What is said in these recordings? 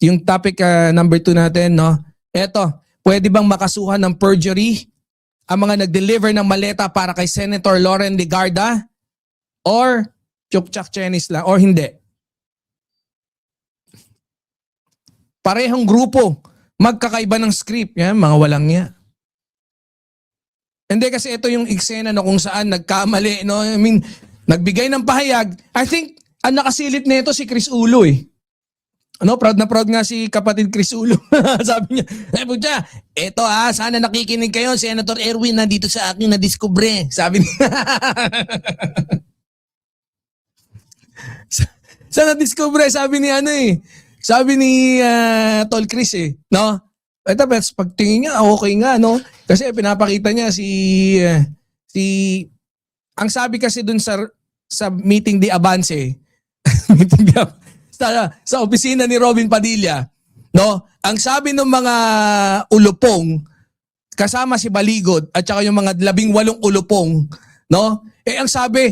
yung topic number 2 natin, no? Eto, pwede bang makasuhan ng perjury ang mga nag-deliver ng maleta para kay Senator Loren Legarda? Or Chukchak Chenis lang? Or hindi? Parehong grupo, magkakaiba ng script. Yan, mga walang niya. Hindi kasi ito yung eksena na kung saan nagkamali, no? I mean, nagbigay ng pahayag. I think, ang nakasilip nito si Chris Ulo eh. Ano, proud na proud nga si kapatid Chris Ulo. Sabi niya, pucha, eto sana nakikinig kayo, Senator Erwin nandito sa akin na-discover. Sabi niya. Sa na-discover, sabi ni sabi ni Tol Chris no? Ito, pagtingin niya, okay nga, no? Kasi pinapakita niya ang sabi kasi dun sa meeting di Avance, sa opisina ni Robin Padilla, no? Ang sabi ng mga ulupong, kasama si Baligod at saka yung mga 18 ulupong, no? Ang sabi,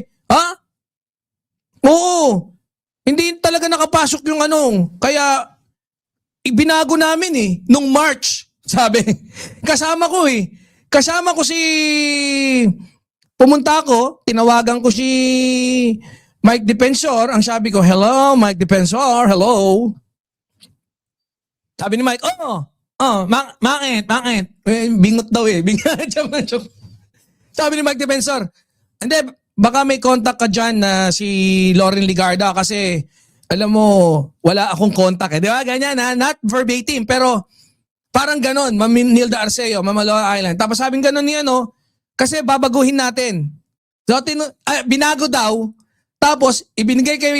oo, hindi talaga nakapasok yung kaya ibinago namin nung March, sabi. Kasama ko pumunta ako, tinawagan ko si Mike Defensor, ang sabi ko, hello, Mike Defensor, hello. Sabi ni Mike, bakit? Bingot daw Sabi ni Mike Defensor, hindi, baka may contact ka dyan na si Loren Legarda kasi, alam mo, wala akong contact. Di ba? Ganyan not verbatim, pero parang ganon, Ma'am Nilda Arceo, Mamaloa Island. Tapos sabing ganon niya, kasi babaguhin natin. So, binago daw, tapos, ibinigay kay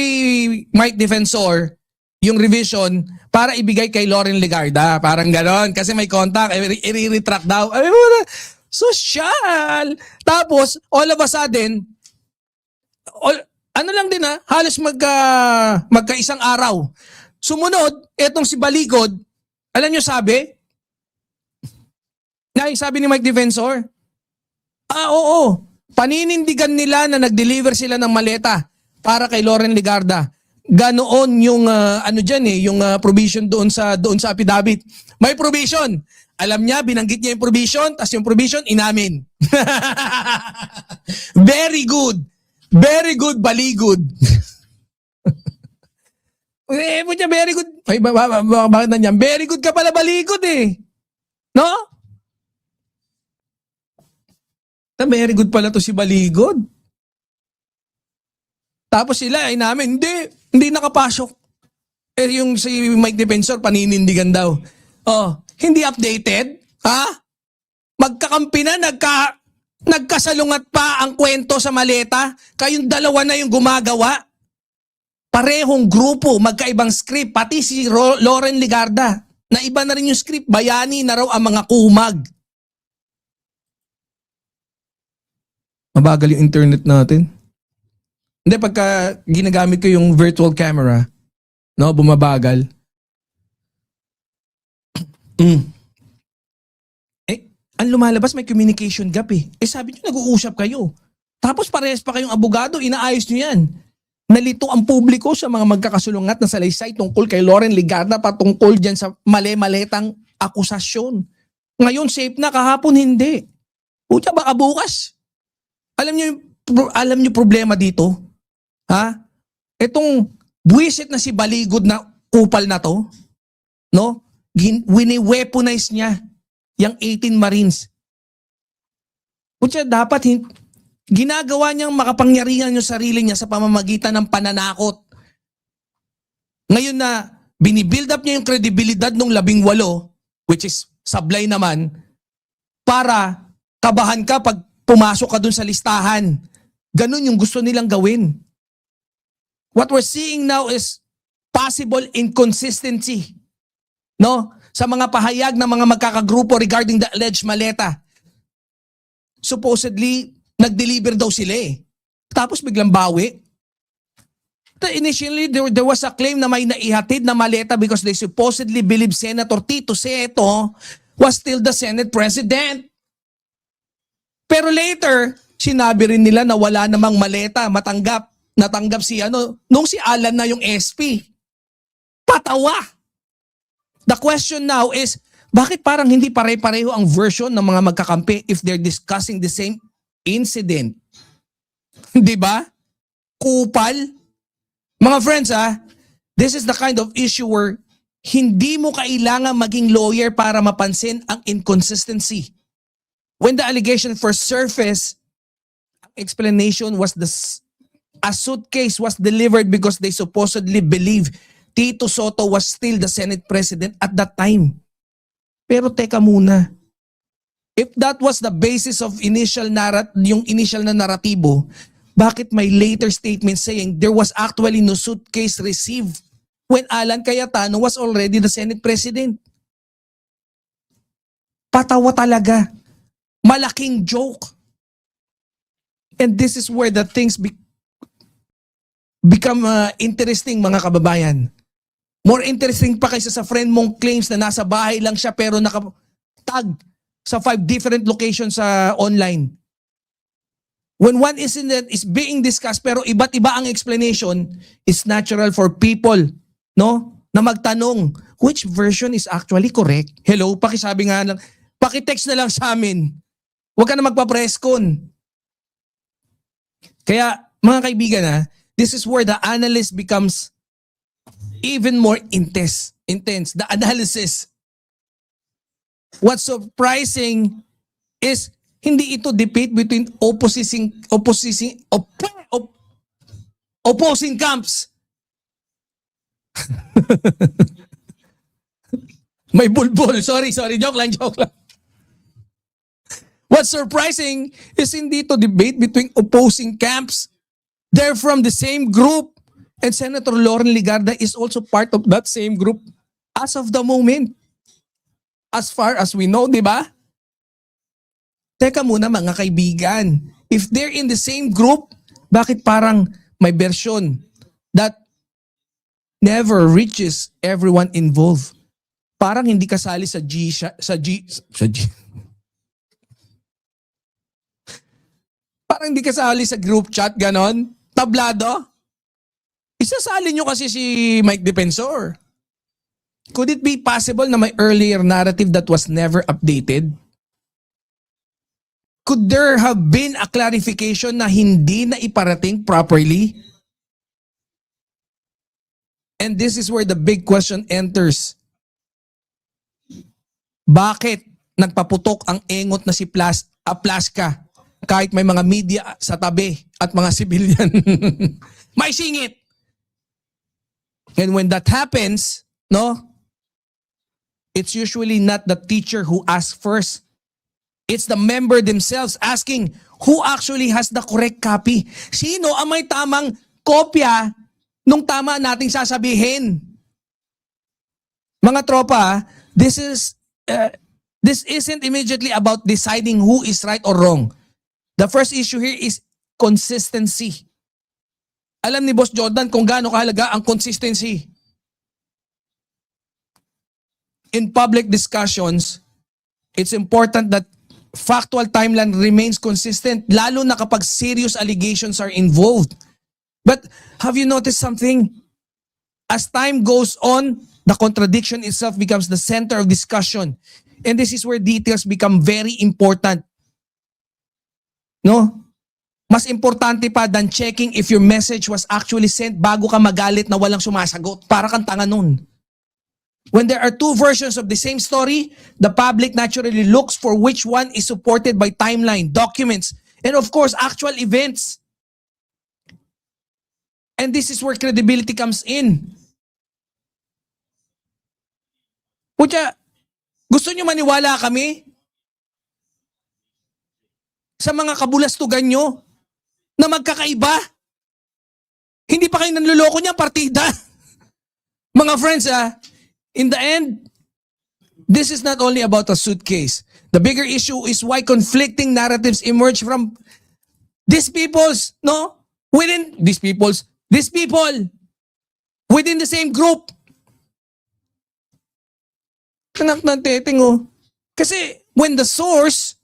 Mike Defensor yung revision para ibigay kay Loren Legarda. Parang ganon. Kasi may contact. I-retract daw. Ay, social! Tapos, all of a sudden, lang din halos magkaisang araw. Sumunod, etong si Baligod, alam nyo sabi ni Mike Defensor, oo, paninindigan nila na nag-deliver sila ng maleta para kay Loren Legarda. Ganoon yung yung provision doon sa affidavit. May provision. Alam niya, binanggit niya yung provision, tas yung provision inamin. Very good. Very good, Baligod. Very good. Ay, bakit na niyan? Very good ka pala, Baligod No? Very good pala to si Baligod. Tapos sila namin, hindi nakapasok. Yung si Mike Defensor, paninindigan daw. Hindi updated? Magkakampi na, nagkasalungat pa ang kwento sa maleta. Kayong dalawa na yung gumagawa. Parehong grupo, magkaibang script. Pati si Loren Legarda. Na iba na rin yung script. Bayani na raw ang mga kumag. Mabagal yung internet natin. Hindi, pagka ginagamit ko yung virtual camera, bumabagal. Ang lumalabas may communication gap sabi nyo, nag-uusap kayo. Tapos parehas pa kayong abogado, inaayos nyo yan. Nalito ang publiko sa mga magkakasulungat na salaysay tungkol kay Loren Legarda patungkol dyan sa mali-maletang akusasyon. Ngayon safe na, kahapon hindi. Pucha, baka bukas. Alam nyo problema dito? Itong buwisit na si Baligod na kupal na to, wini-weaponize niya yung 18 Marines. Pucha, dapat ginagawa niyang makapangyarihan yung sarili niya sa pamamagitan ng pananakot. Ngayon na binibuild up niya yung kredibilidad ng 18, which is sablay naman, para kabahan ka pag pumasok ka dun sa listahan. Ganun yung gusto nilang gawin. What we're seeing now is possible inconsistency, sa mga pahayag ng mga magkakagrupo regarding the alleged maleta. Supposedly, nag-deliver daw sila Tapos biglang bawi. Initially, there was a claim na may naihatid na maleta because they supposedly believe Senator Tito Seto was still the Senate President. Pero later, sinabi rin nila na wala namang maleta, natanggap si nung si Alan na yung SP. Patawa. The question now is, bakit parang hindi pare-pareho ang version ng mga magkakampi if they're discussing the same incident? Di ba? Kupal. Mga friends this is the kind of issue where hindi mo kailangan maging lawyer para mapansin ang inconsistency. When the allegation first surfaced, explanation was a suitcase was delivered because they supposedly believe Tito Soto was still the Senate President at that time. Pero teka muna. If that was the basis of yung initial na naratibo, bakit may later statement saying there was actually no suitcase received when Alan Cayetano was already the Senate President? Patawa talaga. Malaking joke. And this is where the things become interesting, mga kababayan. More interesting pa kaysa sa friend mong claims na nasa bahay lang siya pero nakatag sa 5 different locations sa online. When one incident is being discussed pero iba't iba ang explanation, it's natural for people, no, na magtanong, which version is actually correct? Hello, pakisabi nga lang, pakitext na lang sa amin. Huwag ka na magpa-press con. Kaya, mga kaibigan this is where the analyst becomes even more intense. The analysis. What's surprising is hindi ito debate between opposing camps. May bulbul. Sorry. Joke lang. What's surprising is hindi ito debate between opposing camps. They're from the same group. And Senator Loren Legarda is also part of that same group as of the moment. As far as we know, di ba? Teka muna mga kaibigan. If they're in the same group, bakit parang may version that never reaches everyone involved? Parang hindi kasali sa G. Parang hindi kasali sa group chat, ganon? Tablado? Isasali nyo kasi si Mike Defensor. Could it be possible na may earlier narrative that was never updated? Could there have been a clarification na hindi na iparating properly? And this is where the big question enters. Bakit nagpaputok ang engot na si Plaska kahit may mga media sa tabi at mga civilian? May singit! And when that happens, no, it's usually not the teacher who asks first. It's the member themselves asking who actually has the correct copy. Sino ang may tamang kopya nung tama nating sasabihin? Mga tropa, this isn't immediately about deciding who is right or wrong. The first issue here is consistency. Alam ni Boss Jordan kung gaano kahalaga ang consistency. In public discussions, it's important that factual timeline remains consistent, lalo na kapag serious allegations are involved. But have you noticed something? As time goes on, the contradiction itself becomes the center of discussion. And this is where details become very important. No? Mas importante pa than checking if your message was actually sent bago ka magalit na walang sumasagot. Para kang tanga nun. When there are two versions of the same story, the public naturally looks for which one is supported by timeline, documents, and of course, actual events. And this is where credibility comes in. Pucha, gusto nyo maniwala kami sa mga kabulastugan nyo na magkakaiba? Hindi pa kayo nanluloko niya, partida. Mga friends, in the end, this is not only about a suitcase. The bigger issue is why conflicting narratives emerge from these people within the same group. Anak ng teteng Kasi when the source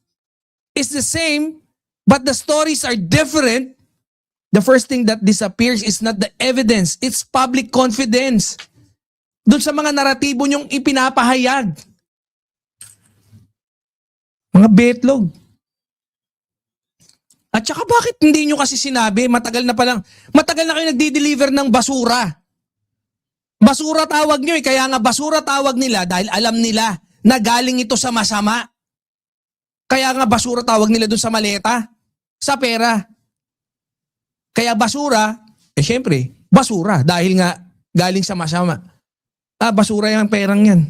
is the same, but the stories are different, the first thing that disappears is not the evidence, it's public confidence. doon sa mga naratibo nyong ipinapahayag. Mga betlog. At saka bakit hindi nyo kasi sinabi, matagal na kayo nagdi-deliver ng basura. Basura tawag nyo kaya nga basura tawag nila dahil alam nila na galing ito sa masama. Kaya nga basura tawag nila doon sa maleta, sa pera. Kaya basura, syempre, basura dahil nga galing sa masama. Basura yung perang yan.